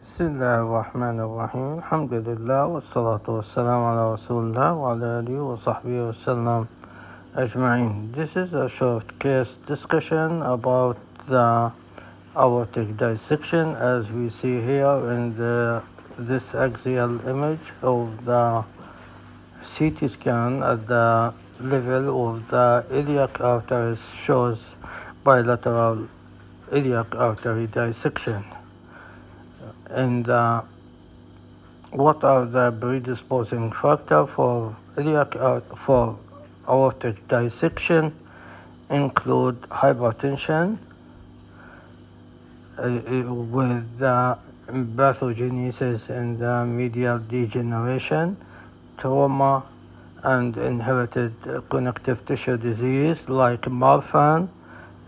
بسم الله الرحمن الرحيم الحمد لله والصلاة والسلام على رسول الله وعلى آله وصحبه وسلم أجمعين. This is a short case discussion about the aortic dissection, as we see here in this axial image of the CT scan at the level of the iliac arteries shows bilateral iliac artery dissection. And what are the predisposing factors for for aortic dissection? Include hypertension with pathogenesis in the medial degeneration, trauma, and inherited connective tissue disease like Marfan,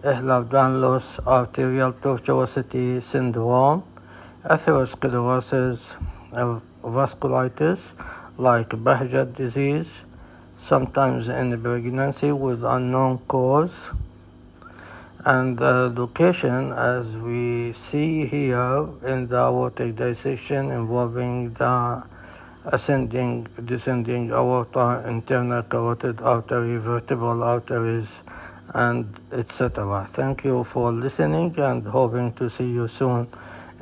Ehlers-Danlos arterial tortuosity syndrome, atherosclerosis, vasculitis like Behçet disease, sometimes in pregnancy with unknown cause. And the location, as we see here in the aortic dissection, involving the ascending, descending aorta, internal carotid artery, vertebral arteries, and etc. Thank you for listening and hoping to see you soon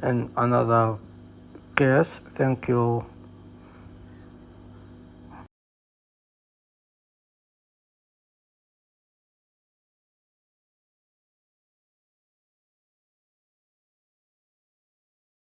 in another case. Thank you.